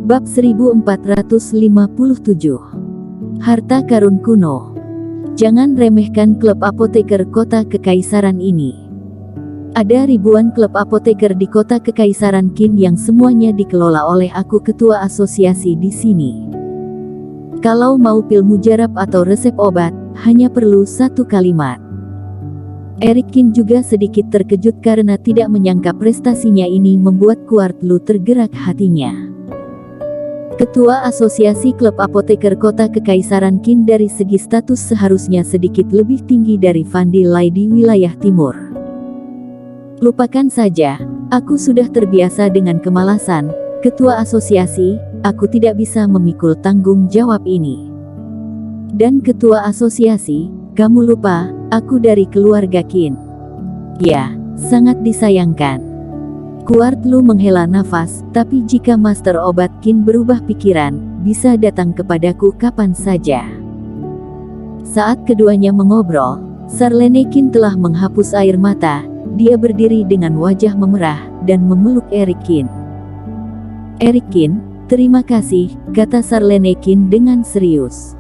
Bab 1457. Harta karun kuno. Jangan remehkan klub apoteker kota kekaisaran ini. Ada ribuan klub apoteker di kota kekaisaran Qin yang semuanya dikelola oleh aku, ketua asosiasi di sini. Kalau mau pil mujarab atau resep obat, hanya perlu satu kalimat. Eric Qin juga sedikit terkejut karena tidak menyangka prestasinya ini membuat Kuart Lu tergerak hatinya. Ketua Asosiasi Klub Apoteker Kota Kekaisaran Qin dari segi status seharusnya sedikit lebih tinggi dari Van Di Lai di wilayah timur. Lupakan saja, aku sudah terbiasa dengan kemalasan, ketua asosiasi, aku tidak bisa memikul tanggung jawab ini. Dan ketua asosiasi, kamu lupa, aku dari keluarga Qin. Ya, sangat disayangkan. Kuart Lu menghela nafas, tapi jika master obat Qin berubah pikiran, bisa datang kepadaku kapan saja. Saat keduanya mengobrol, Sarlene Qin telah menghapus air mata, dia berdiri dengan wajah memerah, dan memeluk Eric Qin. Eric Qin, terima kasih, kata Sarlene Qin dengan serius.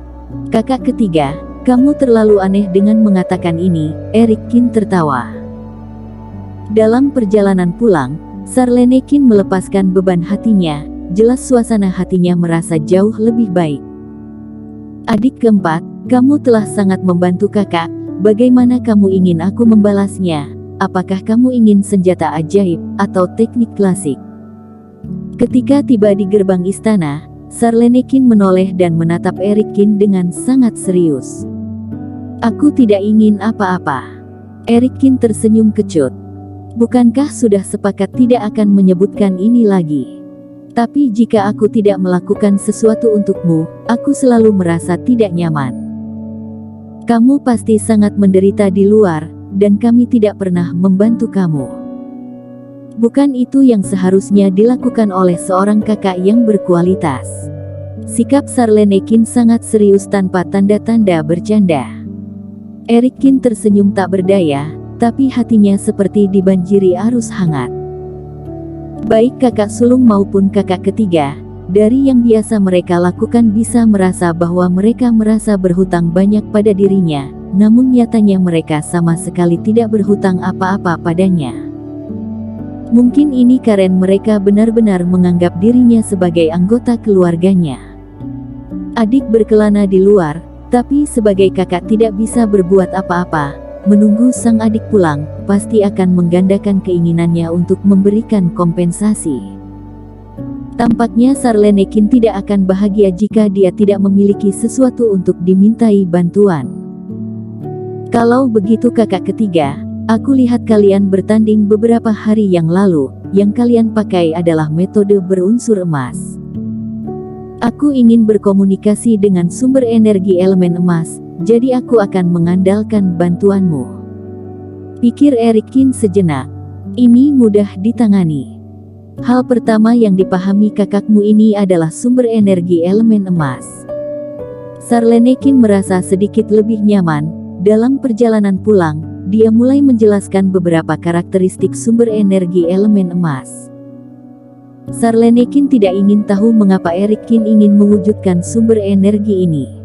Kakak ketiga, kamu terlalu aneh dengan mengatakan ini, Eric Qin tertawa. Dalam perjalanan pulang, Sarlene Qin melepaskan beban hatinya, jelas suasana hatinya merasa jauh lebih baik. Adik keempat, kamu telah sangat membantu kakak, bagaimana kamu ingin aku membalasnya? Apakah kamu ingin senjata ajaib, atau teknik klasik? Ketika tiba di gerbang istana, Sarlene Qin menoleh dan menatap Eric Qin dengan sangat serius. Aku tidak ingin apa-apa. Eric Qin tersenyum kecut. Bukankah sudah sepakat tidak akan menyebutkan ini lagi? Tapi jika aku tidak melakukan sesuatu untukmu, aku selalu merasa tidak nyaman. Kamu pasti sangat menderita di luar, dan kami tidak pernah membantu kamu. Bukan itu yang seharusnya dilakukan oleh seorang kakak yang berkualitas. Sikap Sarlene Qin sangat serius tanpa tanda-tanda bercanda. Eric Qin tersenyum tak berdaya, tapi hatinya seperti dibanjiri arus hangat. Baik kakak sulung maupun kakak ketiga, dari yang biasa mereka lakukan bisa merasa bahwa mereka merasa berhutang banyak pada dirinya, namun nyatanya mereka sama sekali tidak berhutang apa-apa padanya. Mungkin ini karena mereka benar-benar menganggap dirinya sebagai anggota keluarganya. Adik berkelana di luar, tapi sebagai kakak tidak bisa berbuat apa-apa. Menunggu sang adik pulang, pasti akan menggandakan keinginannya untuk memberikan kompensasi. Tampaknya Sarlene Qin tidak akan bahagia jika dia tidak memiliki sesuatu untuk dimintai bantuan. Kalau begitu kakak ketiga, aku lihat kalian bertanding beberapa hari yang lalu, yang kalian pakai adalah metode berunsur emas. Aku ingin berkomunikasi dengan sumber energi elemen emas, jadi aku akan mengandalkan bantuanmu. Pikir Eric Qin sejenak. Ini mudah ditangani. Hal pertama yang dipahami kakakmu ini adalah sumber energi elemen emas. Sarlene Qin merasa sedikit lebih nyaman. Dalam perjalanan pulang, dia mulai menjelaskan beberapa karakteristik sumber energi elemen emas. Sarlene Qin tidak ingin tahu mengapa Eric Qin ingin mewujudkan sumber energi ini.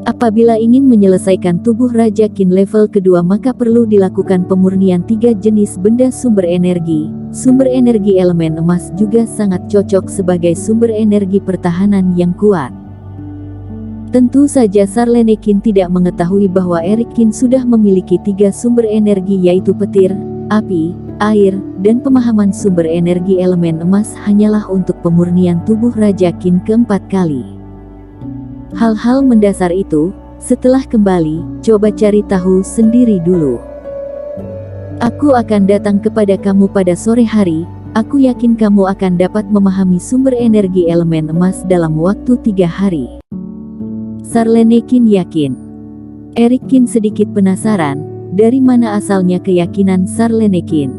Apabila ingin menyelesaikan tubuh Raja Qin level kedua, maka perlu dilakukan pemurnian 3 jenis benda sumber energi. Sumber energi elemen emas juga sangat cocok sebagai sumber energi pertahanan yang kuat. Tentu saja Sarlene Qin tidak mengetahui bahwa Eric Qin sudah memiliki 3 sumber energi, yaitu petir, api, air, dan pemahaman sumber energi elemen emas hanyalah untuk pemurnian tubuh Raja Qin keempat kali. Hal-hal mendasar itu, setelah kembali, coba cari tahu sendiri dulu. Aku akan datang kepada kamu pada sore hari, aku yakin kamu akan dapat memahami sumber energi elemen emas dalam waktu 3 hari. Sarlene Qin yakin. Eric Qin sedikit penasaran, dari mana asalnya keyakinan Sarlene Qin.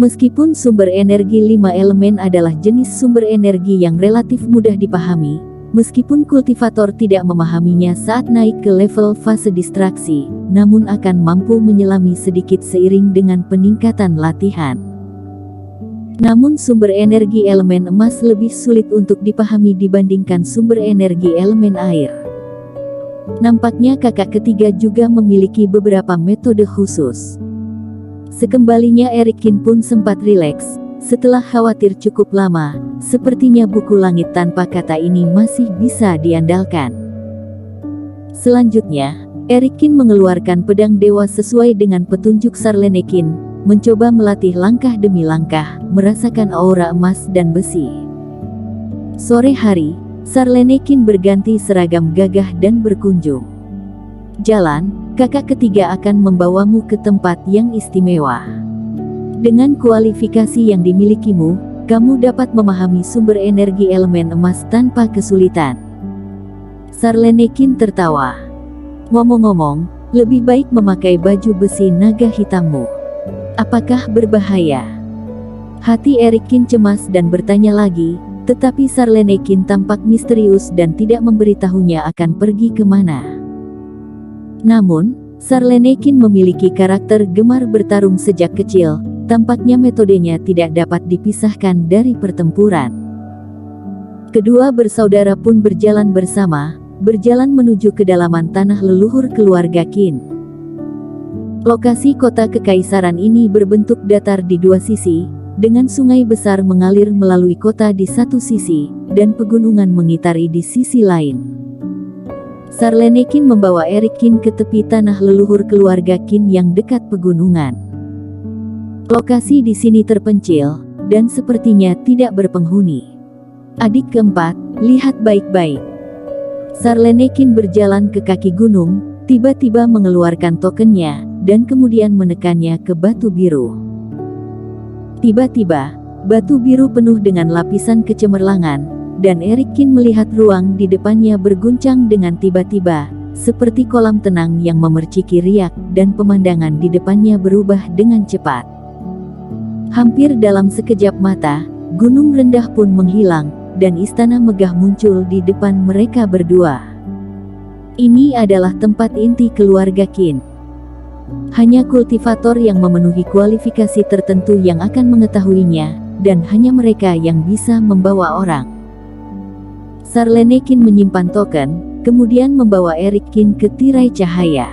Meskipun sumber energi 5 elemen adalah jenis sumber energi yang relatif mudah dipahami, meskipun kultivator tidak memahaminya saat naik ke level fase distraksi, namun akan mampu menyelami sedikit seiring dengan peningkatan latihan. Namun sumber energi elemen emas lebih sulit untuk dipahami dibandingkan sumber energi elemen air. Nampaknya kakak ketiga juga memiliki beberapa metode khusus. Sekembalinya Erikin pun sempat rileks. Setelah khawatir cukup lama, sepertinya buku Langit Tanpa Kata ini masih bisa diandalkan. Selanjutnya, Erikin mengeluarkan pedang dewa sesuai dengan petunjuk Sarlenekin, mencoba melatih langkah demi langkah, merasakan aura emas dan besi. Sore hari, Sarlenekin berganti seragam gagah dan berkunjung. Jalan, kakak ketiga akan membawamu ke tempat yang istimewa. Dengan kualifikasi yang dimilikimu, kamu dapat memahami sumber energi elemen emas tanpa kesulitan. Sarlenekin tertawa. Ngomong-ngomong, lebih baik memakai baju besi naga hitammu. Apakah berbahaya? Hati Erikin cemas dan bertanya lagi, tetapi Sarlenekin tampak misterius dan tidak memberitahunya akan pergi kemana. Namun, Sarlenekin memiliki karakter gemar bertarung sejak kecil, tampaknya metodenya tidak dapat dipisahkan dari pertempuran. Kedua bersaudara pun berjalan bersama, berjalan menuju kedalaman tanah leluhur keluarga Qin. Lokasi kota kekaisaran ini berbentuk datar di dua sisi, dengan sungai besar mengalir melalui kota di satu sisi, dan pegunungan mengitari di sisi lain. Sarlenekin membawa Erikin ke tepi tanah leluhur keluarga Qin yang dekat pegunungan. Lokasi di sini terpencil, dan sepertinya tidak berpenghuni. Adik keempat, lihat baik-baik. Sarlenekin berjalan ke kaki gunung, tiba-tiba mengeluarkan tokennya, dan kemudian menekannya ke batu biru. Tiba-tiba, batu biru penuh dengan lapisan kecemerlangan, dan Erikin melihat ruang di depannya berguncang dengan tiba-tiba, seperti kolam tenang yang memerciki riak, dan pemandangan di depannya berubah dengan cepat. Hampir dalam sekejap mata, gunung rendah pun menghilang, dan istana megah muncul di depan mereka berdua. Ini adalah tempat inti keluarga Qin. Hanya kultivator yang memenuhi kualifikasi tertentu yang akan mengetahuinya, dan hanya mereka yang bisa membawa orang. Sarlenekin menyimpan token, kemudian membawa Erikin ke tirai cahaya.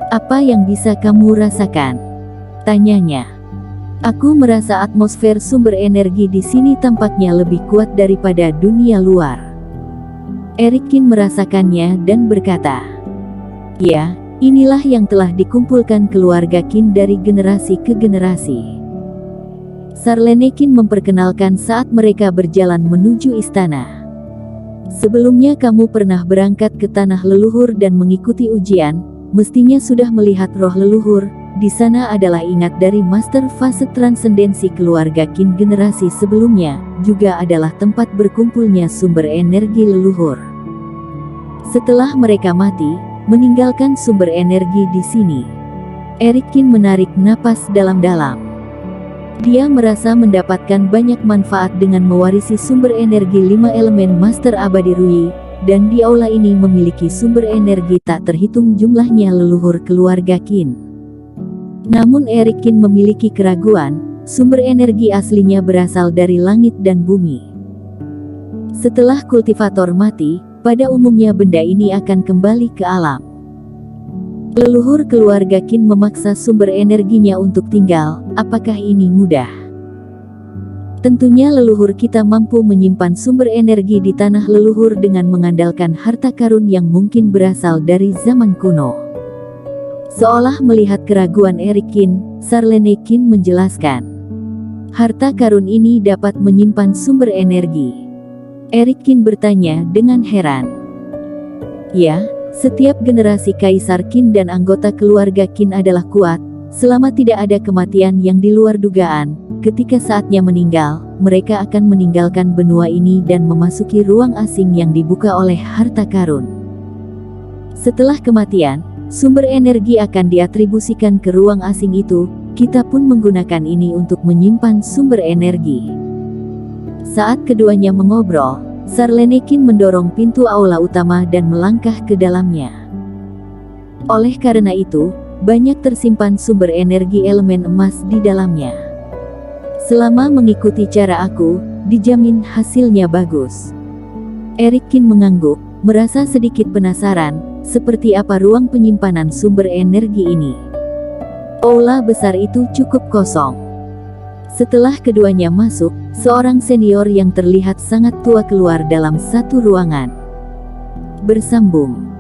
Apa yang bisa kamu rasakan? Tanyanya. Aku merasa atmosfer sumber energi di sini tampaknya lebih kuat daripada dunia luar. Erikin merasakannya dan berkata, ya, inilah yang telah dikumpulkan keluarga Qin dari generasi ke generasi. Sarlenekin memperkenalkan saat mereka berjalan menuju istana. Sebelumnya kamu pernah berangkat ke tanah leluhur dan mengikuti ujian, mestinya sudah melihat roh leluhur. Di sana adalah ingat dari master fase transendensi keluarga Qin generasi sebelumnya, juga adalah tempat berkumpulnya sumber energi leluhur. Setelah mereka mati, meninggalkan sumber energi di sini. Erikin menarik napas dalam-dalam. Dia merasa mendapatkan banyak manfaat dengan mewarisi sumber energi 5 elemen Master Abadi Rui, dan di aula ini memiliki sumber energi tak terhitung jumlahnya leluhur keluarga Qin. Namun Erikin memiliki keraguan, sumber energi aslinya berasal dari langit dan bumi. Setelah kultivator mati, pada umumnya benda ini akan kembali ke alam. Leluhur keluarga Qin memaksa sumber energinya untuk tinggal, apakah ini mudah? Tentunya leluhur kita mampu menyimpan sumber energi di tanah leluhur dengan mengandalkan harta karun yang mungkin berasal dari zaman kuno. Seolah melihat keraguan Erikin, Sarlenekin menjelaskan. Harta karun ini dapat menyimpan sumber energi. Erikin bertanya dengan heran. Ya, setiap generasi Kaisar Qin dan anggota keluarga Qin adalah kuat, selama tidak ada kematian yang di luar dugaan. Ketika saatnya meninggal, mereka akan meninggalkan benua ini dan memasuki ruang asing yang dibuka oleh harta karun. Setelah kematian, sumber energi akan diatribusikan ke ruang asing itu, kita pun menggunakan ini untuk menyimpan sumber energi. Saat keduanya mengobrol, Sarlenekin mendorong pintu aula utama dan melangkah ke dalamnya. Oleh karena itu, banyak tersimpan sumber energi elemen emas di dalamnya. Selama mengikuti cara aku, dijamin hasilnya bagus. Eric Kin mengangguk, merasa sedikit penasaran, seperti apa ruang penyimpanan sumber energi ini. Aula besar itu cukup kosong. Setelah keduanya masuk, seorang senior yang terlihat sangat tua keluar dalam satu ruangan. Bersambung.